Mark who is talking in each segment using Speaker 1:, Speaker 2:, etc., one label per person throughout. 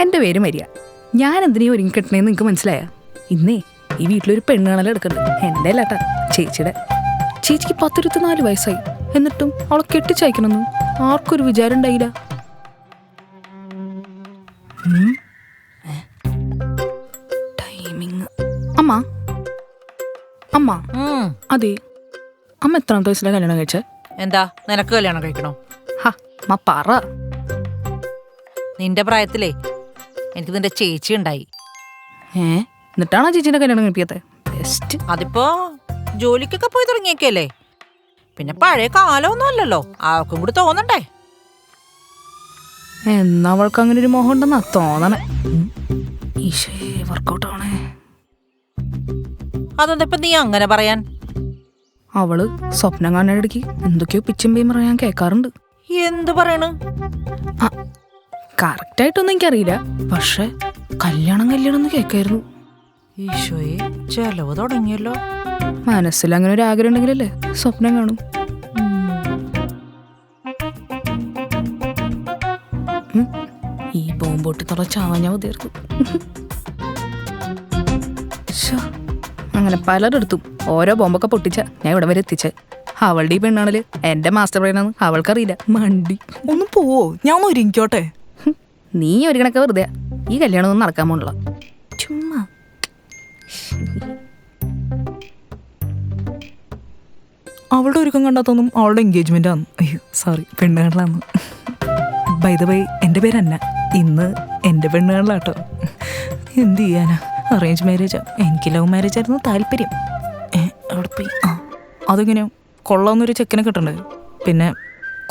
Speaker 1: എൻ്റെ പേര് മരിയ. ഞാൻ എന്തിനാ ഒരുങ്ങി കെട്ടണേന്ന് നിങ്ങൾക്ക് മനസ്സിലായ? ഇന്നേ ഈ വീട്ടിലൊരു പെണ്ണ് കാണൽ എടുക്കുന്നുണ്ട്. എൻ്റെ അല്ലാട്ടാ, ചേച്ചിയുടെ. ചേച്ചിക്ക് 14 വയസ്സായി. എന്നിട്ടും അവളെ കെട്ടിച്ചയക്കണമെന്നും ആർക്കൊരു വിചാരം ഉണ്ടായില്ല. ടൈമിങ്. അമ്മ അമ്മ അതെ, അമ്മ എത്രാമത്തെ വയസ്സിലാണ് കല്യാണം കഴിച്ചേ?
Speaker 2: എന്താ നിനക്ക് കല്യാണം കഴിക്കണോ?
Speaker 1: അമ്മ പറ.
Speaker 2: നിന്റെ പ്രായത്തിലേ എനിക്ക് നിന്റെ ചേച്ചി ഉണ്ടായി.
Speaker 1: എന്നിട്ടാണോ ചേച്ചീന്റെ കല്യാണം കഴിപ്പിക്കത്തെ? ബെസ്റ്റ്.
Speaker 2: അതിപ്പോ ജോലിക്കൊക്കെ പോയി തുടങ്ങിയേക്കല്ലേ, പിന്നെ പഴയ കാലമൊന്നും അല്ലല്ലോ, ആർക്കും കൂടി തോന്നണ്ടേ.
Speaker 1: എന്നാ അവൾക്ക് അങ്ങനെ ഒരു മോഹം ഉണ്ടെന്നാ തോന്നണേ. വർക്കൗട്ട് ആണേ.
Speaker 2: അതെന്താ ഇപ്പൊ നീ അങ്ങനെ പറയാൻ?
Speaker 1: അവള് സ്വപ്നം കാണാനിടയ്ക്ക് എന്തൊക്കെയോ പിച്ചും പേയും പറയാൻ കേൾക്കാറുണ്ട്.
Speaker 2: എന്ത് പറയണ്?
Speaker 1: കറക്റ്റായിട്ടൊന്നും എനിക്കറിയില്ല, പക്ഷെ കല്യാണം എന്ന് കേൾക്കായിരുന്നു.
Speaker 2: ഈശോയെ, ചെലവ് തുടങ്ങിയല്ലോ.
Speaker 1: മനസ്സിൽ അങ്ങനെ ഒരു ആഗ്രഹം ഉണ്ടെങ്കിലല്ലേ സ്വപ്നം കാണും. ഈ ബോംബൊട്ടി തുറച്ചാവാഞ്ഞാ മതിയായിരുന്നു. അങ്ങനെ പലരെടുത്തും ഓരോ ബോംബൊക്കെ പൊട്ടിച്ച ഞാൻ ഇവിടെ വരെ എത്തിച്ചേ. അവളുടെ ഈ പെണ്ണാണല് എന്റെ മാസ്റ്റർ ബ്രെയിനാന്ന് അവൾക്കറിയില്ല. മണ്ടി.
Speaker 3: ഒന്ന് പോവോ, ഞാൻ ഒന്ന് ഒരുങ്ങിക്കോട്ടെ.
Speaker 1: നീ ഒരു കണക്കെ വെറുതെ. ഈ കല്യാണം ഒന്നും നടക്കാൻ പോണില്ല. ചുമ്മാ.
Speaker 3: അവളുടെ ഒരുക്കം കണ്ടാത്തൊന്നും അവളുടെ എൻഗേജ്മെന്റ് ആണ്. അയ്യോ സോറി, പെണ്ണുകാണലാന്ന്. ബൈ ദ വൈ, എൻ്റെ പേര് അന്ന. ഇന്ന് എൻ്റെ പെണ്ണുകാണലാട്ടോ. എന്ത് ചെയ്യാനാ, അറേഞ്ച് മാരേജാ. എനിക്ക് ലവ് മാരേജ് ആയിരുന്നു താല്പര്യം. അവിടെ പോയി അതെങ്ങനെയോ കൊള്ളാവുന്നൊരു ചെക്കനെ കിട്ടണ്ടേ. പിന്നെ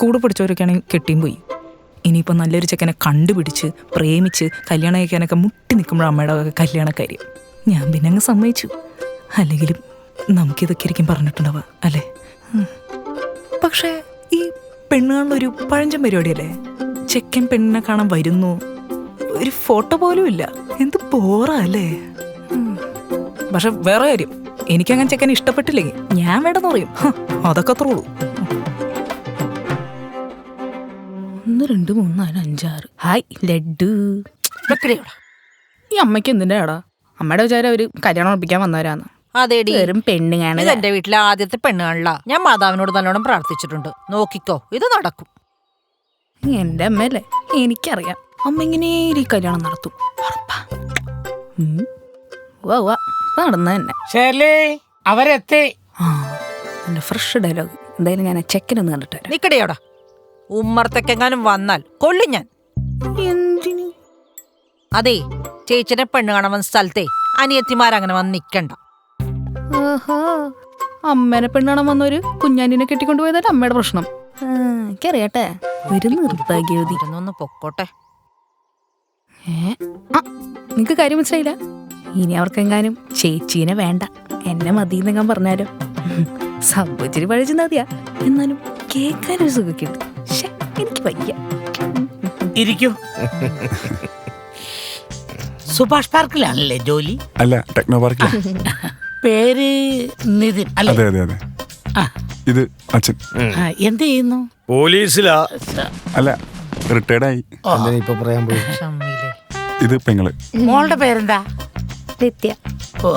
Speaker 3: കൂടെ പിടിച്ചവരൊക്കെയാണെങ്കിൽ കെട്ടിയും പോയി. ഇനിയിപ്പോൾ നല്ലൊരു ചെക്കനെ കണ്ടുപിടിച്ച് പ്രേമിച്ച് കല്യാണം കഴിക്കാനൊക്കെ മുട്ടി നിൽക്കുമ്പോഴാണ് അമ്മയുടെ കല്യാണക്കാര്യം. ഞാൻ പിന്നെ അങ്ങ് സമ്മതിച്ചു. അല്ലെങ്കിലും നമുക്കിതൊക്കെ ആയിരിക്കും പറഞ്ഞിട്ടുണ്ടാവുക അല്ലേ. പക്ഷേ ഈ പെണ്ണുകാണൊരു പഴഞ്ചൻ പരിപാടിയല്ലേ. ചെക്കൻ പെണ്ണിനെ കാണാൻ വരുന്നു, ഒരു ഫോട്ടോ പോലും ഇല്ല. എന്ത് ബോറാ അല്ലേ. പക്ഷെ വേറെ കാര്യം, എനിക്കങ്ങനെ ചെക്കൻ ഇഷ്ടപ്പെട്ടില്ലെങ്കിൽ ഞാൻ വേണ്ടെന്ന് പറയും. അതൊക്കെ അത്രേ ഉള്ളൂ.
Speaker 1: 1 2 3 4 5 6. ഹായ് ലഡ്ഡു. ഈ അമ്മയ്ക്ക് എന്തിൻ്റെ ആടാ? അമ്മയുടെ വിചാരം അവര് കല്യാണം ഉറപ്പിക്കാൻ വന്നവരാന്ന്.
Speaker 2: അതേടി,
Speaker 1: വെറും പെണ്ണ് കാണാൻ.
Speaker 2: ഇത് എന്റെ വീട്ടിലെ ആദ്യത്തെ പെണ്ണ് കാണില്ല. ഞാൻ മാതാവിനോട് നല്ലോണം പ്രാർത്ഥിച്ചിട്ടുണ്ട്. നോക്കിക്കോ, ഇത് നടക്കും.
Speaker 1: എന്റെ അമ്മയല്ലേ, എനിക്കറിയാം. അമ്മ ഇങ്ങനെ കല്യാണം നടത്തും. നടന്ന തന്നെ
Speaker 4: അവരെത്തി.
Speaker 1: എന്റെ ഫ്രഷ് ഡയലോഗ്. എന്തായാലും ഞാൻ ചെക്കനൊന്ന് കണ്ടിട്ട് വരാം.
Speaker 2: നിക്കടിയോടാ, ഉമ്മറത്തേക്കെങ്ങാനും വന്നാൽ കൊല്ലും ഞാൻ.
Speaker 1: എന്തിനു?
Speaker 2: അതെ, ചേച്ചിനെ പെണ്ണ് കാണാൻ വന്ന സ്ഥലത്തെ അനിയത്തിമാരങ്ങനെ വന്ന് നിക്കണ്ട.
Speaker 1: അമ്മേനെ പെണ്ണാണാൻ വന്നൊരു കുഞ്ഞാനിനെ കെട്ടിക്കൊണ്ടുപോയതല്ല അമ്മയുടെ പ്രശ്നം. എനിക്കറിയാട്ടെ. ഒരു നിർഭാഗ്യവതി.
Speaker 2: ഒന്ന് പൊക്കോട്ടെ.
Speaker 1: നിങ്ങക്ക് കാര്യം മനസ്സിലായില്ല? ഇനി അവർക്കെങ്ങാനും ചേച്ചീനെ വേണ്ട, എന്നെ മതി എന്നൊക്കെ പറഞ്ഞാലോ. സംഭവിച്ചിരി പഴച്ചുണ്ടാതിയാ, എന്നാലും കേൾക്കാനൊരു സുഖമൊക്കെ ഉണ്ട്. എനിക്ക് വയ്യ.
Speaker 4: ഇരിക്കൂ. സുഭാഷ് പാർക്കിലാണല്ലേ ജോലി?
Speaker 5: അല്ല, ടെക്നോ പാർക്കിൽ.
Speaker 4: പേര് നിതിൻ അല്ലേ?
Speaker 5: അതെ അതെ അതെ. ഇത് അച്ഛൻ.
Speaker 4: എന്ത് ചെയ്യുന്നു?
Speaker 6: പോലീസിലാ.
Speaker 5: അല്ല, റിട്ടയർഡായി.
Speaker 6: ഇപ്പൊ പറയാൻ പോയി.
Speaker 5: ഇത് പെങ്ങള്.
Speaker 4: മോളുടെ പേരെന്താ?
Speaker 1: നിത്യ.
Speaker 4: ഓ,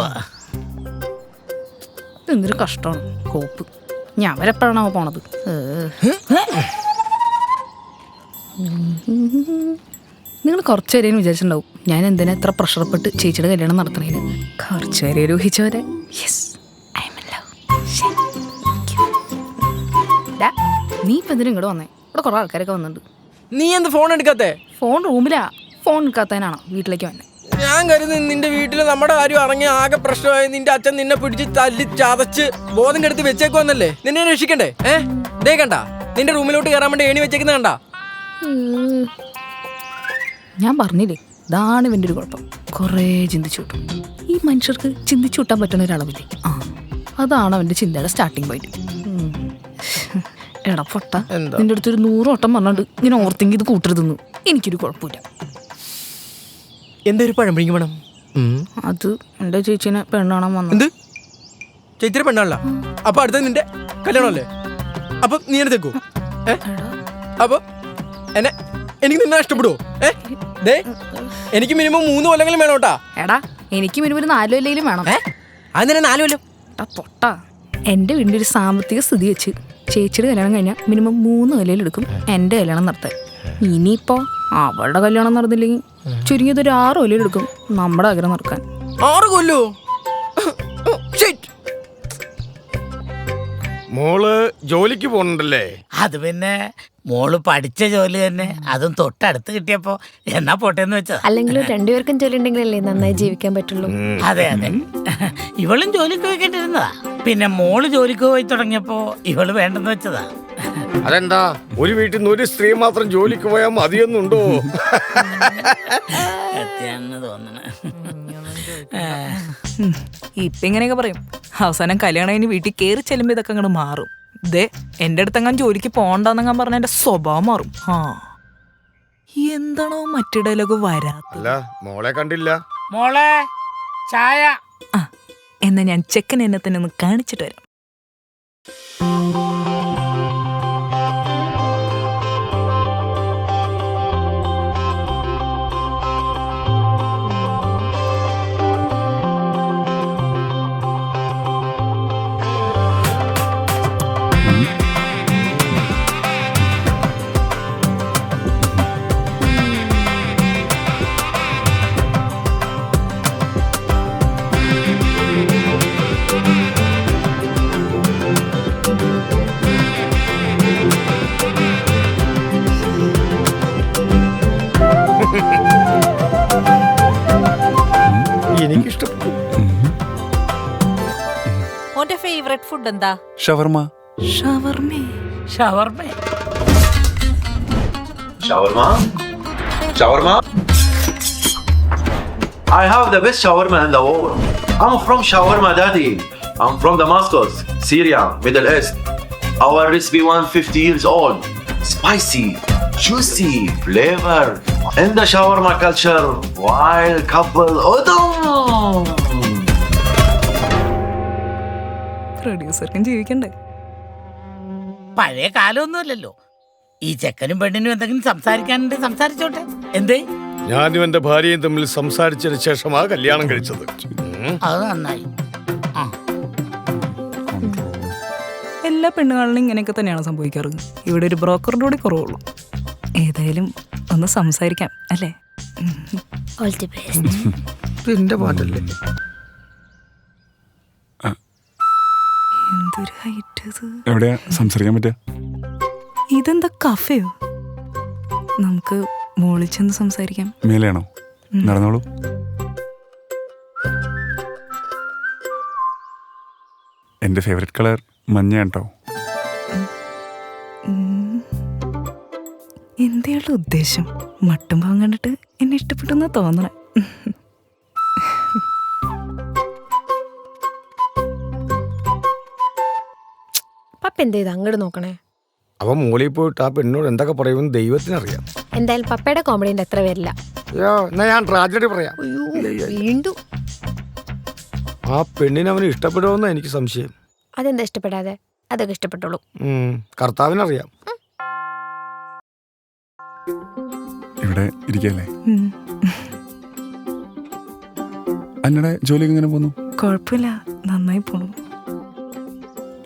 Speaker 1: എന്തൊരു കഷ്ടമാണ്. കോപ്പ്. ഞാൻ വരെപ്പോഴാണോ പോണത്? നിങ്ങൾ കുറച്ചു പേരെയും വിചാരിച്ചിട്ടുണ്ടാവും ഞാൻ എന്തിനാ എത്ര പ്രഷർപ്പെട്ട് ചേച്ചിയുടെ കല്യാണം നടത്തണേന്. കുറച്ചു പേരെ രോഹിച്ചവരെ. നീ ഇപ്പൊ എന്തിനും ഇങ്ങോട്ട് വന്നേ? ഇവിടെ കുറെ ആൾക്കാരൊക്കെ വന്നിട്ടുണ്ട്.
Speaker 7: നീ എന്ത് ഫോൺ എടുക്കാത്തെ?
Speaker 1: ഫോൺ റൂമിലാ. ഫോൺ എടുക്കാത്തതിനാണോ വീട്ടിലേക്ക് വന്നെ?
Speaker 7: ഞാൻ കരുതി നിന്റെ വീട്ടിൽ നമ്മുടെ കാര്യം ഇറങ്ങി ആകെ പ്രശ്നമായി. നിന്റെ അച്ഛൻ നിന്നെ പിടിച്ച് തല്ലി ചതച്ച് ബോധം കെടുത്ത് വെച്ചേക്കുവന്നല്ലേ. നിന്നെ രക്ഷിക്കണ്ടേ? ദേ കണ്ട, നിന്റെ റൂമിലോട്ട് കയറാൻ വേണ്ടി ഏണി വെച്ചേക്കുന്ന കണ്ട.
Speaker 1: ഞാൻ പറഞ്ഞില്ലേ, ഇതാണ് ഇവൻ്റെ ഒരു കുഴപ്പം. കുറേ ചിന്തിച്ചു കൂട്ടും. ഈ മനുഷ്യർക്ക് ചിന്തിച്ചു കൂട്ടാൻ പറ്റുന്ന ഒരളവില്ലേ, അതാണ് അവൻ്റെ ചിന്തയുടെ സ്റ്റാർട്ടിങ് പോയിന്റ്. എടാ പൊട്ട, നിന്റെ അടുത്തൊരു 100 വട്ടം പറഞ്ഞിട്ട് ഇങ്ങനെ ഓർത്തെങ്കിൽ ഇത് കൂട്ടരുതെന്ന്. എനിക്കൊരു കുഴപ്പമില്ല.
Speaker 7: എന്തൊരു പഴമ്പഴിക്ക് വേണം?
Speaker 1: അത് എൻ്റെ ചേച്ചീനെ പെണ്ണാണാൻ വന്നു.
Speaker 7: എന്ത് ചേച്ചിയുടെ പെണ്ണാണല്ല? അപ്പൊ അടുത്തത് നിന്റെ കല്യാണം അല്ലേ? അപ്പൊ നീ എന്നെ തെക്കോ? അപ്പൊ എനിക്ക് നിന്നെ ഇഷ്ടപ്പെടുവോ? ദേ എനിക്ക് മിനിമം 3 കൊല്ലെങ്കിലും വേണം കേട്ടാ.
Speaker 1: എടാ എനിക്ക് മിനിമം ഒരു 4 കൊല്ലെങ്കിലും വേണം.
Speaker 7: അതിനെ 4 കൊല്ലം
Speaker 1: എടാ പൊട്ടാ, എൻ്റെ വീടിൻ്റെ ഒരു സാമ്പത്തിക സ്ഥിതി വെച്ച് ചേച്ചിയുടെ കല്യാണം കഴിഞ്ഞാൽ മിനിമം 3 കൊല്ലയിലെടുക്കും എൻ്റെ കല്യാണം നടത്താൻ. ഇനിയിപ്പോൾ അവളുടെ കല്യാണം നടന്നില്ലെങ്കിൽ ചുരുങ്ങിയത് ഒരു 6 കൊല്ലയിലെടുക്കും നമ്മുടെ ആഗ്രഹം നടക്കാൻ.
Speaker 7: 6 കൊല്ലോ?
Speaker 6: മോള് ജോലിക്ക് പോണുണ്ടല്ലേ?
Speaker 4: അത് പിന്നെ മോള് പഠിച്ച ജോലി തന്നെ, അതും തൊട്ടടുത്ത് കിട്ടിയപ്പോ എന്നാ പോട്ടെന്ന് വെച്ചതാ.
Speaker 8: അല്ലെങ്കിലും രണ്ടുപേർക്കും ജോലി ഉണ്ടെങ്കിലല്ലേ നന്നായി ജീവിക്കാൻ പറ്റുള്ളൂ.
Speaker 4: അതെ അതെ, ഇവളും ജോലിക്ക് പോയിക്കൊണ്ടിരുന്നതാ. പിന്നെ മോള് ജോലിക്ക് പോയി തുടങ്ങിയപ്പോ ഇവള് വേണ്ടെന്ന് വെച്ചതാ.
Speaker 6: അതെന്താ ഒരു വീട്ടിൽ നിന്ന് ഒരു സ്ത്രീ മാത്രം ജോലിക്ക് പോയാൽ മതിയെന്നുണ്ടോ?
Speaker 4: സത്യാണെന്ന് തോന്നണ.
Speaker 3: ഇപ്പൊ ഇങ്ങനെയൊക്കെ പറയും, അവസാനം കല്യാണം കഴിഞ്ഞ് വീട്ടിൽ കയറി ചെല്ലുമ്പോ ഇതൊക്കെ അങ്ങോട്ട് മാറും. ദേ എന്റെ അടുത്തെങ്ങാൻ ജോലിക്ക് പോണ്ടെന്നങ്ങാൻ പറഞ്ഞ എന്റെ സ്വഭാവം മാറും. എന്താണോ മറ്റിടയിലൊക്കെ വരാത്ത.
Speaker 6: അല്ല മോളെ കണ്ടില്ല.
Speaker 4: മോളെ ചായ.
Speaker 3: എന്നാ ഞാൻ ചെക്കൻ എന്നെ തന്നെ ഒന്ന് കാണിച്ചിട്ട് വരാം.
Speaker 6: എനിക്കിഷ്ടപ്പെട്ടു.
Speaker 2: ഓന്റെ ഫേവറേറ്റ് ഫുഡ് എന്താ?
Speaker 5: ഷവർമ.
Speaker 3: ഷവർമേ?
Speaker 4: ഷവർമേ?
Speaker 9: Shawarma? Shawarma? I have the best shawarma in the world. I'm from Shawarma Daddy. I'm from Damascus, Syria, Middle East. Our recipe 150 years old. Spicy, juicy, flavor. In the shawarma culture, wild couple.
Speaker 3: പ്രൊഡ്യൂസർക്കും ജീവിക്കണ്ടേ?
Speaker 4: പഴയ കാലമൊന്നുമല്ലല്ലോ. ഈ ചെക്കനും പെണ്ണിനും എന്തെങ്കിലും സംസാരിക്കാനുണ്ട്, സംസാരിച്ചോട്ടെ. എന്തേ?
Speaker 6: ഞാനും എന്റെ ഭാര്യയും തമ്മിൽ സംസാരിച്ചതിന് ശേഷമാ കല്യാണം കഴിച്ചത്.
Speaker 4: അത് നന്നായി.
Speaker 3: എല്ലാ പെണ്ണുകളിലും ഇങ്ങനെയൊക്കെ തന്നെയാണ് സംഭവിക്കാറ്. ഇവിടെ ഒരു ബ്രോക്കറിന്റെ കൂടി കുറവുള്ളൂ. ഏതായാലും ഒന്ന് സംസാരിക്കാം അല്ലേ?
Speaker 8: All the best.
Speaker 6: എന്റെ പാട്ടല്ലേ?
Speaker 3: എന്തൊരു ഹൈറ്റ് ഇത്.
Speaker 5: എവിടെയാ സംസാരിക്കാൻ പറ്റുക?
Speaker 3: ഇതെന്താ കഫയോ? നമുക്ക് മുകളിൽ ചെന്ന് സംസാരിക്കാം.
Speaker 5: മേലെയാണോ? നടന്നോളൂ. എൻ്റെ ഫേവറേറ്റ് കളർ മഞ്ഞയാണ് കേട്ടോ.
Speaker 3: എന്തെയുള്ള ഉദ്ദേശം? മട്ടും ഭാവം കണ്ടിട്ട് എന്നെ ഇഷ്ടപ്പെട്ടെന്നാ തോന്നണേ.
Speaker 8: പപ്പ എന്ത് ചെയ്ത് അങ്ങോട്ട് നോക്കണേ?
Speaker 6: അവൻ മോളിൽ പോയിട്ട് ആ പെണ്ണോട് എന്തൊക്കെ പറയുമെന്ന് ദൈവത്തിനറിയാം.
Speaker 8: എന്തായാലും പപ്പയുടെ കോമഡിന്റെ അത്ര വരില്ല.
Speaker 6: എന്നാ ഞാൻ ട്രാജഡി പറയാം.
Speaker 8: വീണ്ടും
Speaker 6: ആ പെണ്ണിനെ അവന് ഇഷ്ടപ്പെടുമെന്ന് എനിക്ക് സംശയം.
Speaker 8: അതെന്താ ഇഷ്ടപ്പെടാതെ? അതൊക്കെ ഇഷ്ടപ്പെട്ടോളൂ.
Speaker 6: കർത്താവിനറിയാം.
Speaker 5: ഇവിടെ ഇരിക്കല്ലേ? അന്നടെ ജോലിയൊക്കെ എങ്ങനെ പോന്നു?
Speaker 3: കുഴപ്പമില്ല, നന്നായി പോണു.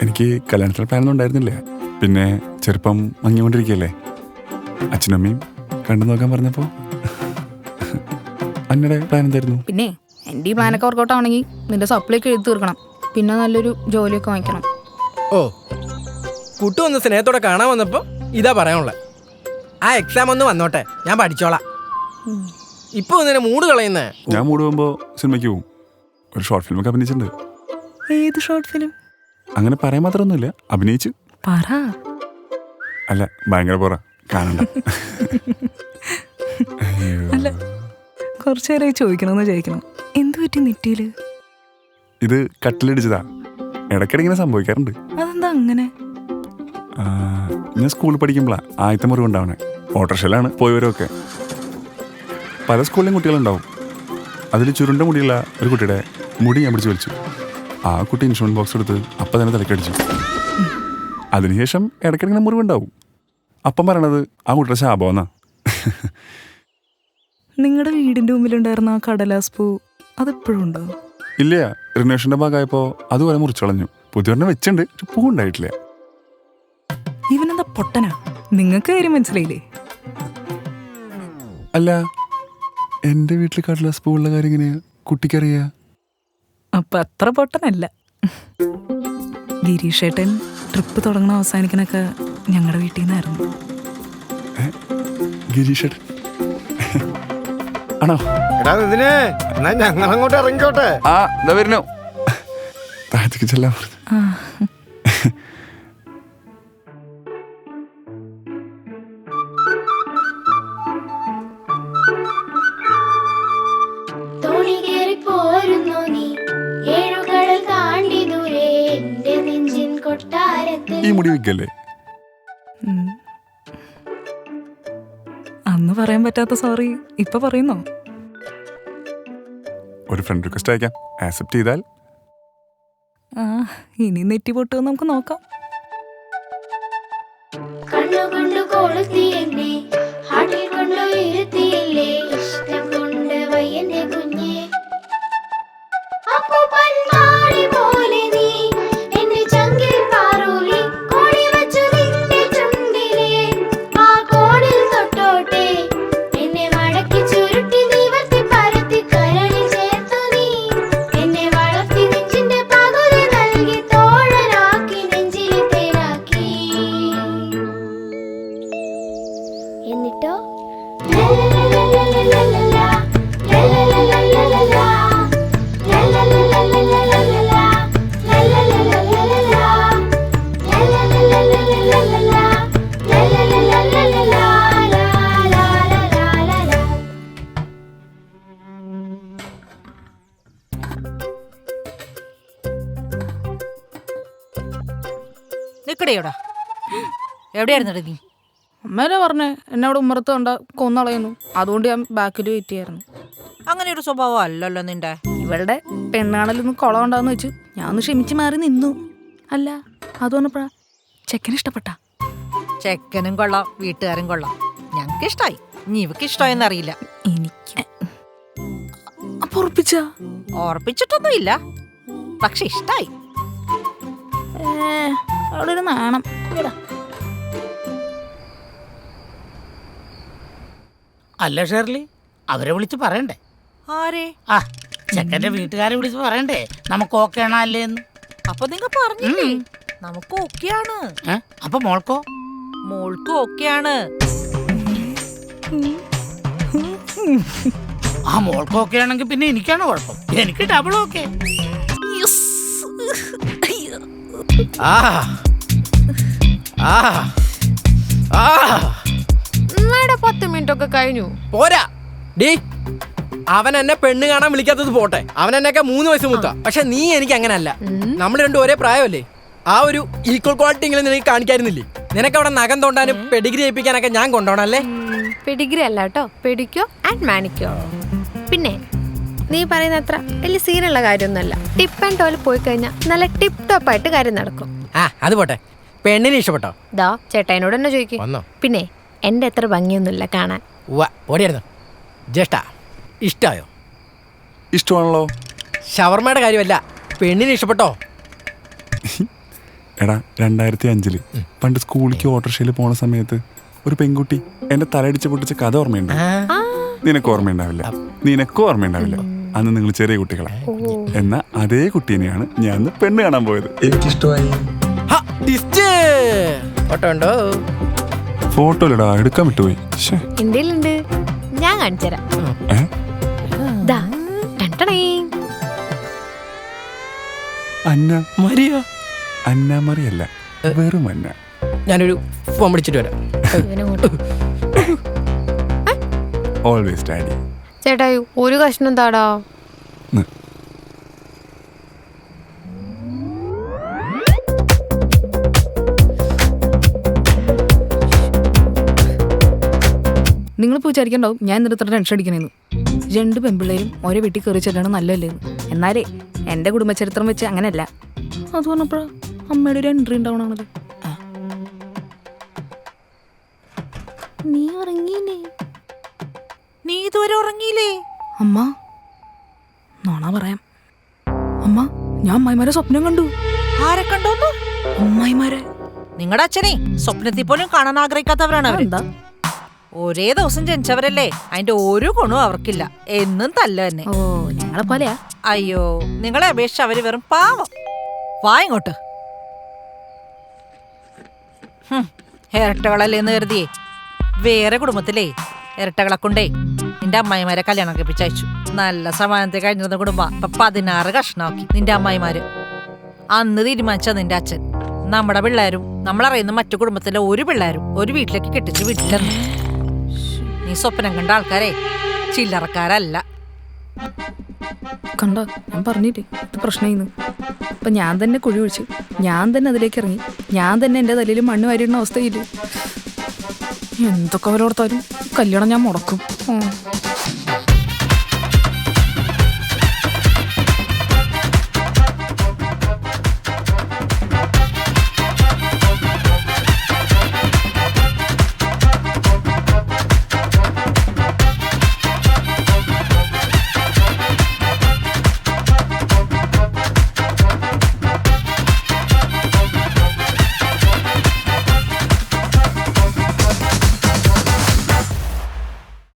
Speaker 5: എനിക്ക് കല്യാണത്തിന് പ്ലാനൊന്നും ഉണ്ടായിരുന്നില്ല. പിന്നെ ചെറുപ്പം മങ്ങിക്കൊണ്ടിരിക്കുകയല്ലേ, അച്ഛനും അമ്മയും കണ്ടു നോക്കാൻ പറഞ്ഞപ്പോ അന്നടെ പ്ലാൻ എന്തായിരുന്നു?
Speaker 1: പിന്നെ എൻ്റെ ഈ പ്ലാനൊക്കെ വർക്കൗട്ട് ആണെങ്കിൽ നിന്റെ സപ്ലിയൊക്കെ എഴുതി തീർക്കണം. പിന്നെ നല്ലൊരു ജോലിയൊക്കെ വാങ്ങിക്കണം.
Speaker 7: ഓ, കുട്ടു ഒന്ന് സ്നേഹത്തോടെ കാണാൻ വന്നപ്പോ ഇതാ പറയാനുള്ളത്. ആ എക്സാം ഒന്ന് വന്നോട്ടെ, ഞാൻ പഠിച്ചോളാം. ഇപ്പൊ ഒന്നിനെ മൂഡ് കളയുന്നേ.
Speaker 5: ഞാൻ മൂട് പോകുമ്പോൾ സിനിമയ്ക്ക് പോവും. ഒരു ഷോർട്ട് ഫിലിമൊക്കെ അഭിനയിച്ചിട്ടുണ്ട്.
Speaker 3: ഏത് ഷോർട്ട് ഫിലിം?
Speaker 5: അങ്ങനെ പറയാൻ മാത്രമൊന്നുമില്ല, അഭിനയിച്ചു.
Speaker 3: പറ.
Speaker 5: അല്ല, ഭയങ്കര പോറ കാണണ്ട.
Speaker 3: അല്ല, കുറച്ചു നേരമായി ചോദിക്കണം. എന്തു പറ്റി നെറ്റിയില്?
Speaker 5: ഇത് കട്ടിലിടിച്ചതാ. ഇടയ്ക്കിടെ ഇങ്ങനെ സംഭവിക്കാറുണ്ട്.
Speaker 3: അതെന്താ അങ്ങനെ?
Speaker 5: ഞാൻ സ്കൂളിൽ പഠിക്കുമ്പോഴാണ് ആദ്യത്തെ മുറിവ് ഉണ്ടാവണേ. ഓട്ടോറിക്ഷയിലാണ് പോയവരൊക്കെ. പല സ്കൂളിലും കുട്ടികളുണ്ടാവും. അതിൽ ചുരുണ്ട മുടിയുള്ള ഒരു കുട്ടിയുടെ മുടി ഞാൻ പിടിച്ച് വലിച്ചു. ആ കുട്ടി ഇൻഷുറൻസ് ബോക്സ് എടുത്ത് അപ്പം തന്നെ തലക്കടിച്ചു. അതിനുശേഷം ഇടയ്ക്കിടയ്ക്ക് മുറിവുണ്ടാവും. അപ്പം പറയണത് ആ കുട്ടിയുടെ ശാപമെന്നാ.
Speaker 3: നിങ്ങളുടെ വീടിന്റെ മുമ്പിലുണ്ടായിരുന്ന ആ കടലാസ് പൂ അതെപ്പോഴും ഉണ്ടോ?
Speaker 5: ഇല്ല, റിനോവേഷന്റെ ഭാഗമായപ്പോ അതുപോലെ മുറിച്ചളഞ്ഞു. പുതിയൊരെണ്ണം വെച്ചിട്ടുണ്ട്, പക്ഷെ പൂ ഉണ്ടായിട്ടില്ല.
Speaker 3: ഇവനെന്താ പൊട്ടനാ? നിങ്ങൾക്ക് കാര്യം മനസ്സിലായില്ലേ?
Speaker 5: അല്ല, എന്റെ വീട്ടിൽ കടലാസ് പൂ ഉള്ള കാര്യം എങ്ങനെയാ കുട്ടിക്കറിയാ?
Speaker 3: അപ്പൊ അത്ര പൊട്ടനല്ല. ഗിരീഷേട്ടൻ ട്രിപ്പ് തുടങ്ങണ അവസാനിക്കണൊക്കെ ഞങ്ങളുടെ വീട്ടിൽ നിന്നായിരുന്നു.
Speaker 5: ഗിരീഷേട്ടൻ ആണോ?
Speaker 6: എടാ ഇതിനെ എന്നാ ഞങ്ങൾ അങ്ങോട്ട് ഇറങ്ങിക്കോട്ടെ.
Speaker 5: ആ എന്താ വരുന്നു, താഴത്തേക്ക് ചെല്ലാൻ പറഞ്ഞു.
Speaker 3: ആ,
Speaker 10: തോണി കേറി പോരുന്നു നീ ഏഴുകടൽ താണ്ടി ദൂരെ എന്റെ നെഞ്ചിൻ കൊട്ടാരത്തിൽ.
Speaker 5: ഈ മുടി വെക്കല്ലേ?
Speaker 3: ഉം. അന്ന് പറയാൻ പറ്റാത്ത സോറി ഇപ്പൊ പറയുന്നോ?
Speaker 5: ഒരു ഫ്രണ്ട് റിക്വസ്റ്റ് അയക്കാം, ആക്സെപ്റ്റ് ചെയ്താൽ.
Speaker 3: ആ, ഇനി നെറ്റി പൊട്ടുക നമുക്ക് നോക്കാം.
Speaker 10: കണ്ണുകൊണ്ട് കൊളുത്തി എന്നെ ഹാട്ടിൽ കൊണ്ടു ഇരുത്തിയില്ലേ ഇഷ്ടം കൊണ്ട് വയ്യന്റെ കുഞ്ഞെ. അപ്പൂപ്പൻ മാടി പോലെ നീ എന്റെ ചങ്കിൽ പാറൂലി കോടി വച്ചു നിന്റെ ചുണ്ടിലെ ആ കോണിൽ തൊട്ടോട്ടെ എന്നെ മടക്കി ചുരുട്ടി നിവർത്തി പരത്തി കരളിൽ ചേർത്തു നീ എന്നെ വളർത്തി നെഞ്ചിന്റെ പകുതി നൽകി തോഴനാക്കി നെഞ്ചിലെ തേനാക്കി. എന്നിട്ടോ
Speaker 2: നിക്കടേടാ, എവിടെയായിരുന്നട നീ?
Speaker 1: അമ്മേനെ പറഞ്ഞേ എന്നെ അവിടെ ഉമ്മറത്ത് കണ്ട കൊന്നളയുന്നു. അതുകൊണ്ട് ഞാൻ ബാക്കിൽ വെയിറ്റ് ചെയ്യായിരുന്നു.
Speaker 2: അങ്ങനെ ഒരു സ്വഭാവം അല്ലല്ലോ നിന്റെ.
Speaker 1: ഇവളുടെ പെണ്ണാണലൊന്ന് കുളം ഉണ്ടാന്ന് വെച്ച് ഞാൻ ഒന്ന് ക്ഷമിച്ച് മാറി നിന്നു. അല്ല, അത് പറഞ്ഞപ്പോഴാ ചെക്കനെ ഇഷ്ടപ്പെട്ട.
Speaker 2: ചെക്കനും കൊള്ളാം, വീട്ടുകാരും കൊള്ളാം. ഞങ്ങക്ക് ഇഷ്ടായി, ഇനി ഇവക്ക് ഇഷ്ടമായെന്നറിയില്ല.
Speaker 3: എനിക്ക്
Speaker 1: അപ്പൊ ഉറപ്പിച്ച
Speaker 2: ഓർപ്പിച്ചിട്ടൊന്നുമില്ല, പക്ഷെ ഇഷ്ടായി.
Speaker 1: അവിടെ ഒരു നാണം. ഇടാ.
Speaker 4: അല്ല ഷേർലി, അവരെ വിളിച്ച് പറയണ്ടേ?
Speaker 2: ആരെ?
Speaker 4: ആ, ചെക്കന്റെ വീട്ടുകാരെ വിളിച്ച് പറയണ്ടേ നമുക്ക് ഓക്കെ ആണോ അല്ലേന്ന്?
Speaker 2: അപ്പൊ നിങ്ങ പറഞ്ഞില്ലേ നമുക്ക് ഓക്കെയാണ്.
Speaker 4: അപ്പൊ മോൾക്കോ?
Speaker 2: മോൾക്കും ഓക്കെയാണ്.
Speaker 4: ആ മോൾക്ക് ഓക്കെ ആണെങ്കിൽ പിന്നെ എനിക്കാണ് കുഴപ്പം. എനിക്ക് ഡബിൾ ഓക്കെ.
Speaker 7: ആ ആ ആ
Speaker 8: 10 മിനിറ്റ് ഒക്കെ കഴിഞ്ഞു.
Speaker 7: പോരാ ഡീ, അവൻ എന്നെ പെണ്ണ് കാണാൻ വിളിക്കാത്തത് പോട്ടെ, അവൻ എന്നെയൊക്കെ 3 വയസ്സ് മൂത്ത. പക്ഷെ നീ എനിക്ക് അങ്ങനല്ല. നമ്മൾ രണ്ടും ഒരേ പ്രായമല്ലേ? ആ ഒരു ഈക്വൽ ക്വാളിറ്റി എങ്കിലും നിനക്ക് കാണിക്കായിരുന്നില്ലേ? നിനക്ക് അവിടെ നഖം തോണ്ടാനും പെഡിഗ്രി ചെയ്യിപ്പിക്കാനൊക്കെ ഞാൻ കൊണ്ടോണല്ലേ?
Speaker 8: പെഡിഗ്രി അല്ല കേട്ടോ, പെഡിക്യോ ആൻഡ് മാനിക്യോ. പിന്നെ നീ പറയുന്ന അത്ര വലിയ സീനുള്ള കാര്യമൊന്നുമല്ല. ടിപ്പ് ആൻഡ് ടോയിൽ പോയി കഴിഞ്ഞാൽ നല്ല ടിപ്പ് ടോപ്പ് ആയിട്ട് കാര്യം നടക്കും.
Speaker 7: ആ അത് പോട്ടെ, പെണ്ണിനെ ഇഷ്ടപ്പെട്ടോ?
Speaker 8: ദാ ചേട്ടായിനോട് തന്നെ ചോദിക്കും.
Speaker 7: വന്നോ?
Speaker 8: പിന്നെ എന്റെ അത്ര ഭംഗിയൊന്നുമില്ല കാണാൻ.
Speaker 7: ഓടിയായിരുന്നു ജ്യേഷ്ഠ, ഇഷ്ടമായോ?
Speaker 5: ഇഷ്ടമാണല്ലോ.
Speaker 7: ഷവർമ്മയുടെ കാര്യമല്ല, പെണ്ണിനെ ഇഷ്ടപ്പെട്ടോ?
Speaker 5: എടാ, 2005 പണ്ട് സ്കൂളിലേക്ക് ഓട്ടോറിക്ഷയിൽ പോണ സമയത്ത് ഒരു പെൺകുട്ടി എന്റെ തലയടിച്ച് പൊട്ടിച്ച കഥ ഓർമ്മയുണ്ട്? നിനക്ക് ഓർമ്മയുണ്ടാവില്ല, നിനക്കും ഓർമ്മയുണ്ടാവില്ല. അന്ന് നിങ്ങൾ ചെറിയ കുട്ടികളാ. എന്നാ അതേ കുട്ടീനെയാണ് ഞാൻ പെണ്ണ് കാണാൻ പോയത്. എനിക്കിഷ്ടമായി.
Speaker 7: ഫോട്ടോ ഉണ്ടോ?
Speaker 5: ഫോട്ടോയിലടാ, എടുക്കാൻ വിട്ടുപോയി.
Speaker 8: ഇന്ത്യയിലുണ്ട്, ഞാൻ കാണിച്ചുതരാം. ദാ, ടണ്ടടേ.
Speaker 5: അന്ന
Speaker 7: മരിയ?
Speaker 5: അന്ന മറിയല്ല, വെറും അന്ന.
Speaker 7: ഞാനൊരു ഫോൺ വിളിച്ചിട്ട് വരാം.
Speaker 8: ഇവനങ്ങോട്ട്.
Speaker 5: Always daddy.
Speaker 8: ചേട്ടായി ഒരു കഷ്ണം താടാ.
Speaker 1: നിങ്ങളിപ്പോൾ വിചാരിക്കണ്ടാവും ഞാൻ എന്നിട്ട് ഇത്ര ടെൻഷൻ അടിക്കണേന്ന്. 2 പെൺപിള്ളേരും ഒരേ വീട്ടിൽ കയറി ചെല്ലണം നല്ലല്ലേന്ന്. എന്നാലേ എൻ്റെ കുടുംബചരിത്രം വെച്ച് അങ്ങനെയല്ല. അത് പറഞ്ഞപ്പോഴാണ് അമ്മയുടെ ഒരു എൻട്രി ഉണ്ടാവണത്. നീ ഉറങ്ങിയില്ലേ?
Speaker 2: നീ ഇതുവരെ ഉറങ്ങിയില്ലേ?
Speaker 1: അമ്മ നോണ പറയാം. അമ്മ ഞാൻ അമ്മായിമാരെ സ്വപ്നം കണ്ടു.
Speaker 2: ആരെ കണ്ടോന്നു?
Speaker 1: അമ്മായിമാരെ.
Speaker 2: നിങ്ങളുടെ അച്ഛനെ സ്വപ്നത്തിൽ പോലും കാണാൻ ആഗ്രഹിക്കാത്തവരാണ് അവര്.
Speaker 1: എന്താ?
Speaker 2: ഒരേ ദിവസം ജനിച്ചവരല്ലേ, അതിന്റെ ഒരു ഗുണവും അവർക്കില്ല. എന്നും തല്ല തന്നെ.
Speaker 1: ഓ ഞങ്ങളെ പോലെയാ.
Speaker 2: അയ്യോ, നിങ്ങളെ അപേക്ഷിച്ച് അവര് വെറും പാവം. വാ ഇങ്ങോട്ട്. ഇരട്ടകളല്ലേന്ന് കരുതിയേ വേറെ കുടുംബത്തിലേ ഇരട്ടകളെ കൊണ്ടേ നിന്റെ അമ്മായിമാരെ കല്യാണം കഴിപ്പിച്ചയച്ചു. നല്ല സമാനത്തെ കഴിഞ്ഞിരുന്ന കുടുംബം ഇപ്പൊ 16 കഷ്ണമാക്കി നിന്റെ അമ്മായിമാര്. അന്ന് തീരുമാനിച്ച നിന്റെ അച്ഛൻ നമ്മുടെ പിള്ളേരും നമ്മളറിയുന്ന മറ്റു കുടുംബത്തിലെ ഒരു പിള്ളേരും ഒരു വീട്ടിലേക്ക് കെട്ടിച്ച് വിട്ടില്ലെന്ന്. നീ സ്വപ്നം കണ്ട ആൾക്കാരെ ചില്ലറക്കാരല്ല.
Speaker 1: കണ്ട ഞാൻ പറഞ്ഞില്ലേ ഇത് പ്രശ്നമായിരുന്നു. അപ്പൊ ഞാൻ തന്നെ കുഴി ഒഴിച്ച്, ഞാൻ തന്നെ അതിലേക്ക് ഇറങ്ങി, ഞാൻ തന്നെ എൻ്റെ തലയിൽ മണ്ണ് വാരിയിടുന്ന അവസ്ഥയില്ലേ. എന്തൊക്കെ അവരോർത്താലും കല്യാണം ഞാൻ മുടക്കും.